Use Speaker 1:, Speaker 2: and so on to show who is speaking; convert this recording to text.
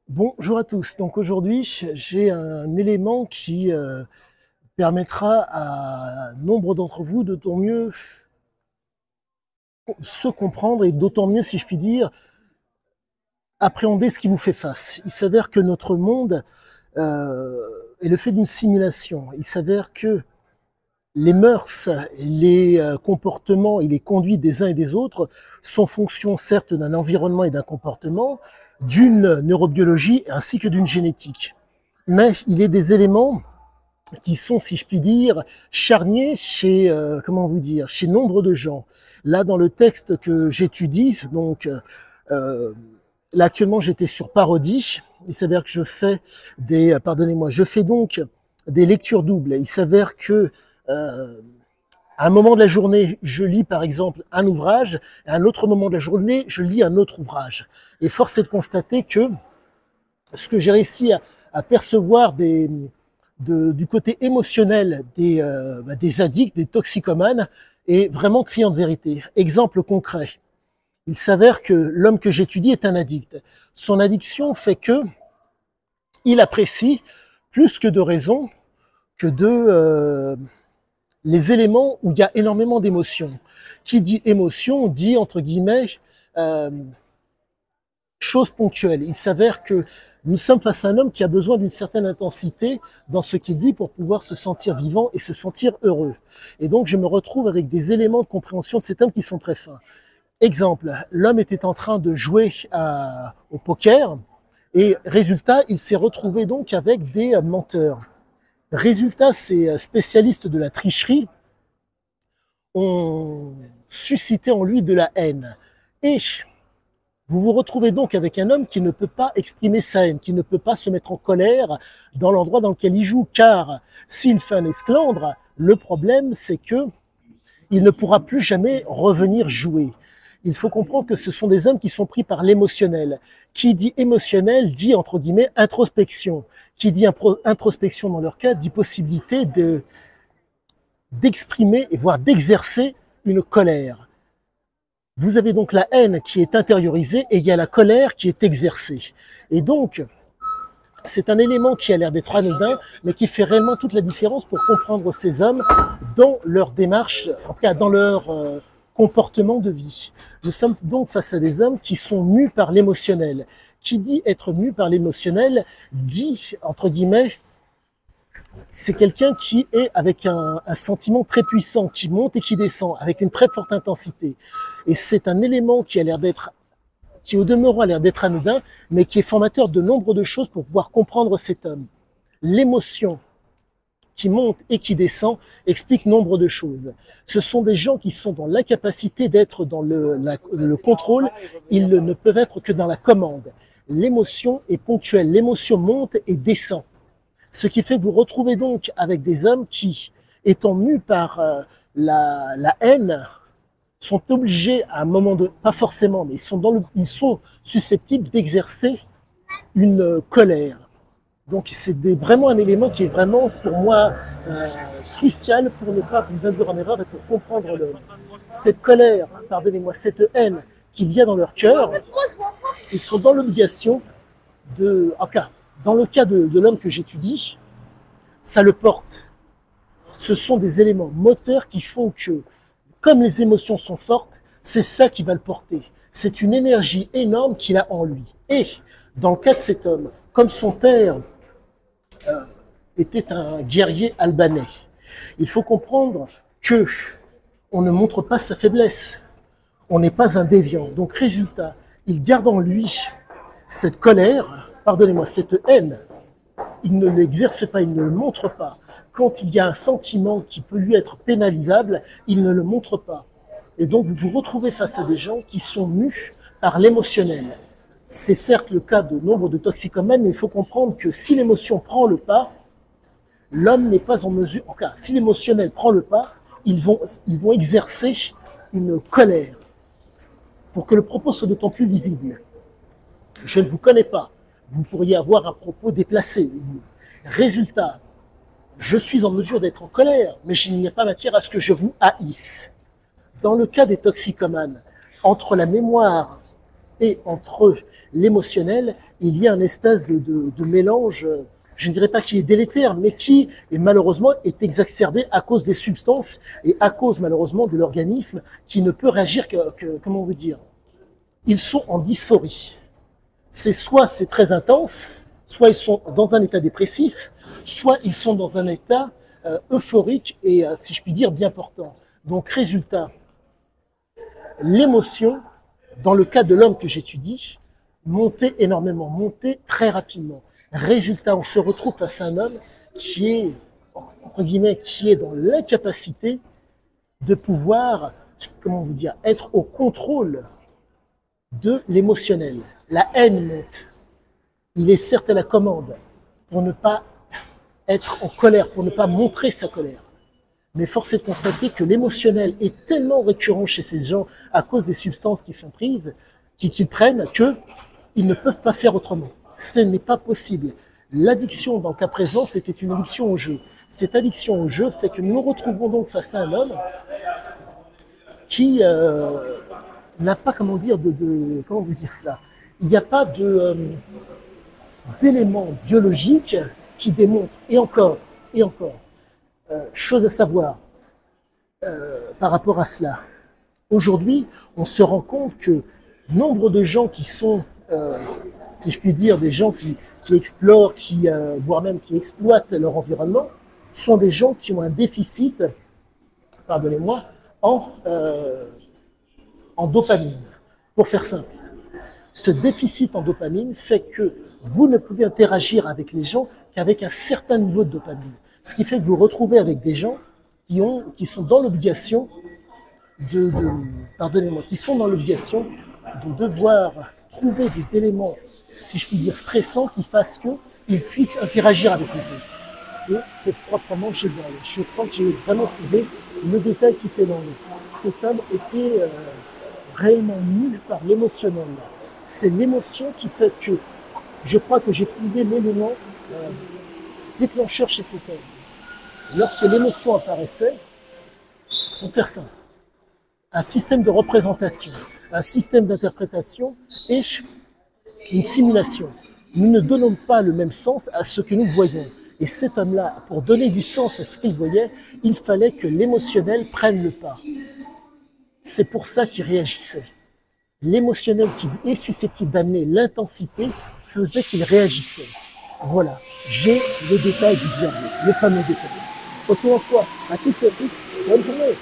Speaker 1: Bonjour à tous. Donc aujourd'hui, j'ai un élément qui permettra à nombre d'entre vous de d'autant mieux se comprendre et d'autant mieux, si je puis dire, appréhender ce qui vous fait face. Il s'avère que notre monde est le fait d'une simulation. Il s'avère que les mœurs, les comportements et les conduites des uns et des autres sont fonction certes d'un environnement et d'un comportement, d'une neurobiologie ainsi que d'une génétique. Mais il est des éléments qui sont, si je puis dire, charniers chez, comment vous dire, chez nombre de gens. Là, dans le texte que j'étudie, donc, euh, là, actuellement, j'étais sur parodie. Il s'avère que je fais pardonnez-moi, je fais donc des lectures doubles. Il s'avère que, à un moment de la journée, je lis par exemple un ouvrage, et à un autre moment de la journée, je lis un autre ouvrage. Et force est de constater que ce que j'ai réussi à percevoir du côté émotionnel des addicts, des toxicomanes, est vraiment criant de vérité. Exemple concret. Il s'avère que l'homme que j'étudie est un addict. Son addiction fait que il apprécie plus que de raison que les éléments où il y a énormément d'émotions. Qui dit émotion dit entre guillemets euh, chose ponctuelle. Il s'avère que nous sommes face à un homme qui a besoin d'une certaine intensité dans ce qu'il vit pour pouvoir se sentir vivant et se sentir heureux. Et donc, je me retrouve avec des éléments de compréhension de cet homme qui sont très fins. Exemple, l'homme était en train de jouer au poker et résultat, il s'est retrouvé donc avec des menteurs. Résultat, ces spécialistes de la tricherie ont suscité en lui de la haine. Et vous vous retrouvez donc avec un homme qui ne peut pas exprimer sa haine, qui ne peut pas se mettre en colère dans l'endroit dans lequel il joue, car s'il fait un esclandre, le problème c'est que il ne pourra plus jamais revenir jouer. Il faut comprendre que ce sont des hommes qui sont pris par l'émotionnel. Qui dit émotionnel dit entre guillemets introspection. Qui dit introspection dans leur cas dit possibilité d'exprimer et voire d'exercer une colère. Vous avez donc la haine qui est intériorisée et il y a la colère qui est exercée. Et donc, c'est un élément qui a l'air d'être anodin, mais qui fait réellement toute la différence pour comprendre ces hommes dans leur démarche, en tout cas dans leur comportement de vie. Nous sommes donc face à des hommes qui sont mus par l'émotionnel. Qui dit être mu par l'émotionnel dit, entre guillemets, c'est quelqu'un qui est avec un sentiment très puissant, qui monte et qui descend, avec une très forte intensité. Et c'est un élément qui a l'air d'être, qui au demeurant a l'air d'être anodin, mais qui est formateur de nombre de choses pour pouvoir comprendre cet homme. L'émotion qui monte et qui descend explique nombre de choses. Ce sont des gens qui sont dans l'incapacité d'être dans le contrôle, ils ne peuvent être que dans la commande. L'émotion est ponctuelle, l'émotion monte et descend. Ce qui fait que vous retrouvez donc avec des hommes qui, étant mus par la haine, sont obligés à un moment de, pas forcément, mais ils sont susceptibles d'exercer une colère. Donc c'est vraiment un élément qui est vraiment pour moi crucial pour ne pas vous induire en erreur et pour comprendre cette colère, pardonnez-moi, cette haine qu'il y a dans leur cœur. Ils sont dans l'obligation en tout cas, dans le cas de l'homme que j'étudie, ça le porte. Ce sont des éléments moteurs qui font que, comme les émotions sont fortes, c'est ça qui va le porter. C'est une énergie énorme qu'il a en lui. Et, dans le cas de cet homme, comme son père était un guerrier albanais, il faut comprendre que on ne montre pas sa faiblesse. On n'est pas un déviant. Donc, résultat, il garde en lui cette colère, pardonnez-moi, cette haine. Il ne l'exerce pas, il ne le montre pas. Quand il y a un sentiment qui peut lui être pénalisable, il ne le montre pas. Et donc, vous vous retrouvez face à des gens qui sont mus par l'émotionnel. C'est certes le cas de nombre de toxicomanes, mais il faut comprendre que si l'émotion prend le pas, l'homme n'est pas en mesure, en tout cas, si l'émotionnel prend le pas, ils vont exercer une colère pour que le propos soit d'autant plus visible. Je ne vous connais pas. Vous pourriez avoir un propos déplacé. Résultat, je suis en mesure d'être en colère, mais il n'y a pas matière à ce que je vous haïsse. Dans le cas des toxicomanes, entre la mémoire et entre l'émotionnel, il y a un espèce de mélange, je ne dirais pas qui est délétère, mais qui est malheureusement est exacerbé à cause des substances et à cause malheureusement de l'organisme qui ne peut réagir comment on veut dire, ils sont en dysphorie. C'est soit c'est très intense, soit ils sont dans un état dépressif, soit ils sont dans un état euphorique et, si je puis dire, bien portant. Donc, résultat, l'émotion, dans le cas de l'homme que j'étudie, montait énormément, montait très rapidement. Résultat, on se retrouve face à un homme qui est, entre guillemets, qui est dans l'incapacité de pouvoir, comment vous dire, être au contrôle de l'émotionnel. La haine monte. Il est certes à la commande pour ne pas être en colère, pour ne pas montrer sa colère. Mais force est de constater que l'émotionnel est tellement récurrent chez ces gens à cause des substances qui sont prises, qu'ils prennent, qu'ils ne peuvent pas faire autrement. Ce n'est pas possible. L'addiction, dans le cas présent, c'était une addiction au jeu. Cette addiction au jeu fait que nous nous retrouvons donc face à un homme qui n'a pas, comment dire, comment vous dire cela, il n'y a pas d'éléments biologiques qui démontrent, et encore, chose à savoir par rapport à cela. Aujourd'hui, on se rend compte que nombre de gens qui sont, si je puis dire, des gens qui explorent, voire même qui exploitent leur environnement, sont des gens qui ont un déficit, pardonnez-moi, en dopamine. Pour faire simple, ce déficit en dopamine fait que vous ne pouvez interagir avec les gens qu'avec un certain niveau de dopamine. Ce qui fait que vous vous retrouvez avec des gens qui sont dans l'obligation pardonnez-moi, qui sont dans l'obligation de devoir trouver des éléments, si je puis dire, stressants qui fassent qu'ils puissent interagir avec les autres. Et c'est proprement génial. Je crois que j'ai vraiment trouvé le détail qui fait l'angle. Cet homme était réellement nul par l'émotionnel. C'est l'émotion qui fait que je crois que j'ai trouvé l'élément déclencheur chez cet homme. Lorsque l'émotion apparaissait, pour faire simple, un système de représentation, un système d'interprétation et une simulation. Nous ne donnons pas le même sens à ce que nous voyons. Et cet homme-là, pour donner du sens à ce qu'il voyait, il fallait que l'émotionnel prenne le pas. C'est pour ça qu'il réagissait. L'émotionnel qui est susceptible d'amener l'intensité faisait qu'il réagissait. Voilà, j'ai le détail du diable, le fameux détail. Quoi qu'il en soit, à tous et à toutes, bonne journée.